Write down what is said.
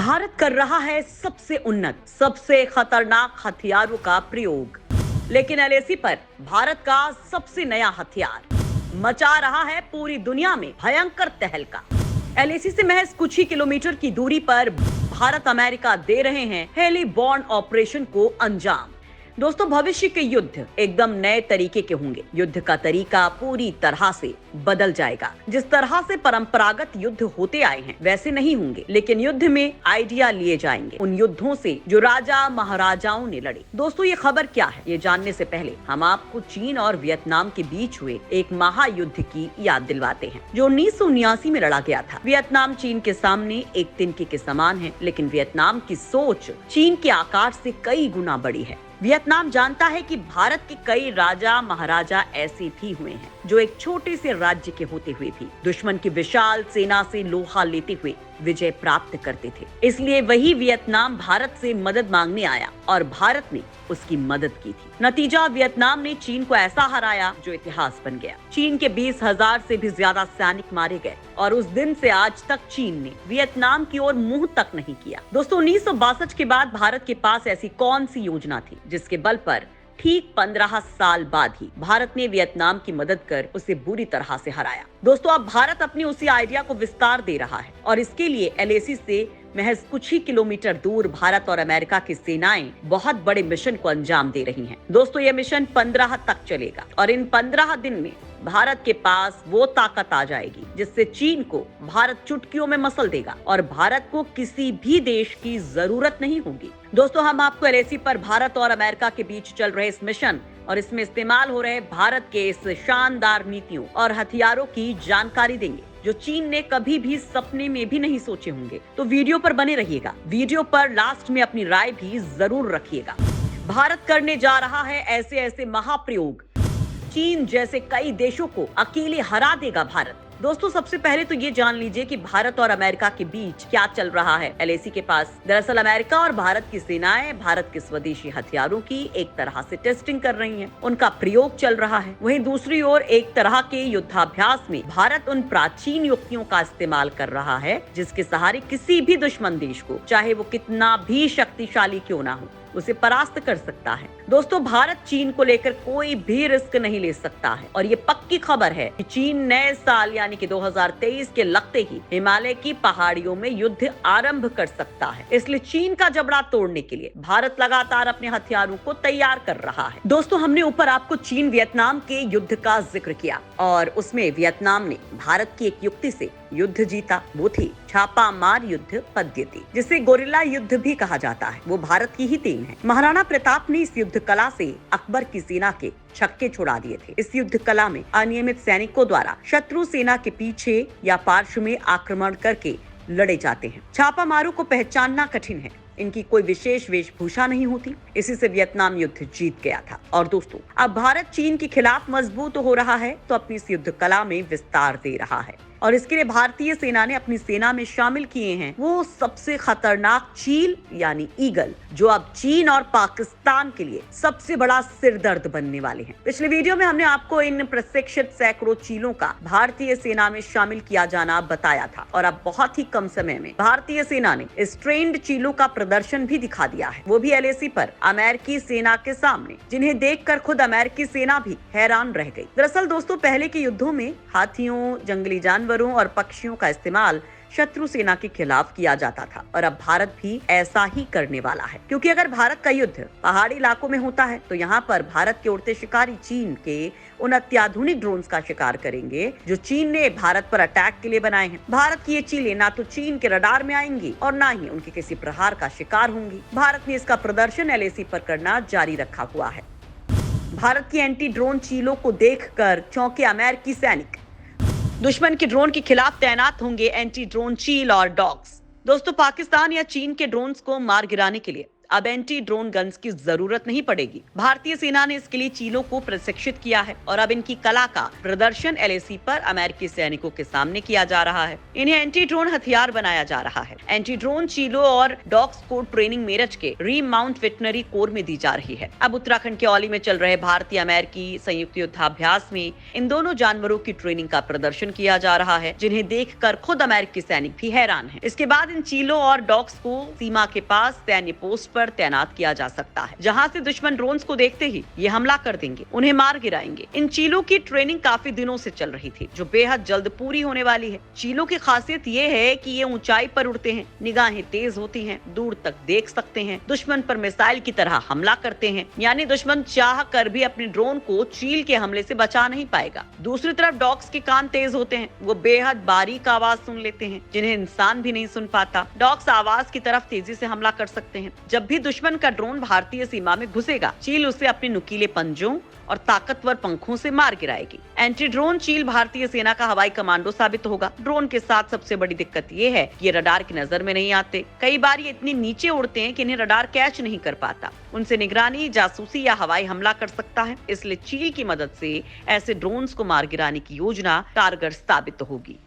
भारत कर रहा है सबसे उन्नत, सबसे खतरनाक हथियारों का प्रयोग, लेकिन एलएसी पर भारत का सबसे नया हथियार मचा रहा है पूरी दुनिया में भयंकर तहलका। एलएसी से महज कुछ ही किलोमीटर की दूरी पर भारत अमेरिका दे रहे हैं हेली बॉर्न ऑपरेशन को अंजाम। दोस्तों, भविष्य के युद्ध एकदम नए तरीके के होंगे। युद्ध का तरीका पूरी तरह से बदल जाएगा। जिस तरह से परंपरागत युद्ध होते आए हैं वैसे नहीं होंगे, लेकिन युद्ध में आइडिया लिए जाएंगे उन युद्धों से जो राजा महाराजाओं ने लड़े। दोस्तों, ये खबर क्या है, ये जानने से पहले हम आपको चीन और वियतनाम के बीच हुए एक महायुद्ध की याद दिलवाते हैं जो 1979 में लड़ा गया था। वियतनाम चीन के सामने एक तिनके के समान है, लेकिन वियतनाम की सोच चीन के आकार से कई गुना बड़ी है। वियतनाम जानता है कि भारत के कई राजा महाराजा ऐसे भी हुए हैं जो एक छोटे से राज्य के होते हुए भी दुश्मन की विशाल सेना से लोहा लेते हुए विजय प्राप्त करते थे। इसलिए वही वियतनाम भारत से मदद मांगने आया और भारत ने उसकी मदद की थी। नतीजा, वियतनाम ने चीन को ऐसा हराया जो इतिहास बन गया। चीन के 20,000 से भी ज्यादा सैनिक मारे गए और उस दिन से आज तक चीन ने वियतनाम की ओर मुंह तक नहीं किया। दोस्तों, 1962 के बाद भारत के पास ऐसी कौन सी योजना थी जिसके बल पर ठीक 15 साल बाद ही भारत ने वियतनाम की मदद कर उसे बुरी तरह से हराया। दोस्तों, अब भारत अपनी उसी आइडिया को विस्तार दे रहा है और इसके लिए एलएसी से महज कुछ ही किलोमीटर दूर भारत और अमेरिका की सेनाएं बहुत बड़े मिशन को अंजाम दे रही हैं। दोस्तों, यह मिशन 15 तक चलेगा और इन 15 दिन में भारत के पास वो ताकत आ जाएगी जिससे चीन को भारत चुटकियों में मसल देगा और भारत को किसी भी देश की जरूरत नहीं होगी। दोस्तों, हम आपको एलएसी पर भारत और अमेरिका के बीच चल रहे इस मिशन और इसमें इस्तेमाल हो रहे भारत के इस शानदार नीतियों और हथियारों की जानकारी देंगे जो चीन ने कभी भी सपने में भी नहीं सोचे होंगे। तो वीडियो पर बने रहिएगा। वीडियो पर लास्ट में अपनी राय भी जरूर रखिएगा। भारत करने जा रहा है ऐसे ऐसे महाप्रयोग, चीन जैसे कई देशों को अकेले हरा देगा भारत। दोस्तों, सबसे पहले तो ये जान लीजिए कि भारत और अमेरिका के बीच क्या चल रहा है एलएसी के पास। दरअसल अमेरिका और भारत की सेनाएं भारत के स्वदेशी हथियारों की एक तरह से टेस्टिंग कर रही हैं। उनका प्रयोग चल रहा है। वहीं दूसरी ओर एक तरह के युद्धाभ्यास में भारत उन प्राचीन युक्तियों का इस्तेमाल कर रहा है जिसके सहारे किसी भी दुश्मन देश को, चाहे वो कितना भी शक्तिशाली क्यों ना हो, उसे परास्त कर सकता है। दोस्तों, भारत चीन को लेकर कोई भी रिस्क नहीं ले सकता है और ये पक्की खबर है कि चीन नए साल यानी कि 2023 के लगते ही हिमालय की पहाड़ियों में युद्ध आरंभ कर सकता है। इसलिए चीन का जबड़ा तोड़ने के लिए भारत लगातार अपने हथियारों को तैयार कर रहा है। दोस्तों, हमने ऊपर आपको चीन वियतनाम के युद्ध का जिक्र किया और उसमें वियतनाम ने भारत की एक युक्ति से युद्ध जीता। वो थी छापा मार युद्ध पद्धति, जिसे गोरिल्ला युद्ध भी कहा जाता है। वो भारत की ही देन है। महाराणा प्रताप ने इस युद्ध कला से अकबर की सेना के छक्के छुड़ा दिए थे। इस युद्ध कला में अनियमित सैनिकों द्वारा शत्रु सेना के पीछे या पार्श्व में आक्रमण करके लड़े जाते हैं। छापा मारू को पहचानना कठिन है। इनकी कोई विशेष वेशभूषा नहीं होती। इसी से वियतनाम युद्ध जीत गया था। और दोस्तों, अब भारत चीन के खिलाफ मजबूत हो रहा है तो अपनी इस युद्ध कला में विस्तार दे रहा है और इसके लिए भारतीय सेना ने अपनी सेना में शामिल किए हैं वो सबसे खतरनाक चील यानी ईगल, जो अब चीन और पाकिस्तान के लिए सबसे बड़ा सिरदर्द बनने वाले हैं। पिछले वीडियो में हमने आपको इन प्रशिक्षित सैकड़ों चीलों का भारतीय सेना में शामिल किया जाना बताया था और अब बहुत ही कम समय में भारतीय सेना ने इस ट्रेंड चीलों का प्रदर्शन भी दिखा दिया है, वो भी एलएसी पर अमेरिकी सेना के सामने, जिन्हें देखकर खुद अमेरिकी सेना भी हैरान रह गई। दरअसल दोस्तों, पहले के युद्धों में हाथियों, जंगली जानवरों और पक्षियों का इस्तेमाल शत्रु सेना के खिलाफ किया जाता था और अब भारत भी ऐसा ही करने वाला है, क्योंकि अगर भारत का युद्ध पहाड़ी इलाकों में होता है तो यहाँ पर भारत के उड़ते शिकारी चीन के उन अत्याधुनिक ड्रोन्स का शिकार करेंगे जो चीन ने भारत पर अटैक के लिए बनाए हैं। भारत की ये चीलें ना तो चीन के रडार में आएंगी और ना ही उनके किसी प्रहार का शिकार होंगी। भारत ने इसका प्रदर्शन एलएसी पर करना जारी रखा हुआ है। भारत की एंटी ड्रोन चीलों को देखकर चौंके अमेरिकी सैनिक। दुश्मन के ड्रोन के खिलाफ तैनात होंगे एंटी ड्रोन चील और डॉग्स। दोस्तों, पाकिस्तान या चीन के ड्रोन्स को मार गिराने के लिए अब एंटी ड्रोन गन्स की जरूरत नहीं पड़ेगी। भारतीय सेना ने इसके लिए चीलों को प्रशिक्षित किया है और अब इनकी कला का प्रदर्शन एलएसी पर अमेरिकी सैनिकों के सामने किया जा रहा है। इन्हें एंटी ड्रोन हथियार बनाया जा रहा है। एंटी ड्रोन चीलों और डॉग्स को ट्रेनिंग मेरठ के रीमाउंट वेटनरी कोर में दी जा रही है। अब उत्तराखंड के औली में चल रहे भारतीय अमेरिकी संयुक्त युद्धाभ्यास में इन दोनों जानवरों की ट्रेनिंग का प्रदर्शन किया जा रहा है, जिन्हें देखकर खुद अमेरिकी सैनिक भी हैरान हैं। इसके बाद इन चीलों और डॉग्स को सीमा के पास सैन्य पोस्ट पर तैनात किया जा सकता है, जहां से दुश्मन ड्रोन्स को देखते ही ये हमला कर देंगे, उन्हें मार गिराएंगे। इन चीलों की ट्रेनिंग काफी दिनों से चल रही थी, जो बेहद जल्द पूरी होने वाली है। चीलों की खासियत ये है कि ये ऊंचाई पर उड़ते हैं, निगाहें तेज होती हैं, दूर तक देख सकते हैं, दुश्मन पर मिसाइल की तरह हमला करते हैं, यानी दुश्मन चाह कर भी अपने ड्रोन को चील के हमले से बचा नहीं पाएगा। दूसरी तरफ डॉग्स के कान तेज होते हैं, वो बेहद बारीक आवाज सुन लेते हैं, जिन्हें इंसान भी नहीं सुन पाता। डॉग्स आवाज की तरफ तेजी से हमला कर सकते हैं। जब भी दुश्मन का ड्रोन भारतीय सीमा में घुसेगा, चील उसे अपने नुकीले पंजों और ताकतवर पंखों से मार गिराएगी। एंटी ड्रोन चील भारतीय सेना का हवाई कमांडो साबित होगा। ड्रोन के साथ सबसे बड़ी दिक्कत ये है कि ये रडार की नजर में नहीं आते। कई बार ये इतनी नीचे उड़ते हैं कि इन्हें रडार कैच नहीं कर पाता। उनसे निगरानी, जासूसी या हवाई हमला कर सकता है। इसलिए चील की मदद से ऐसे ड्रोन्स को मार गिराने की योजना कारगर साबित होगी।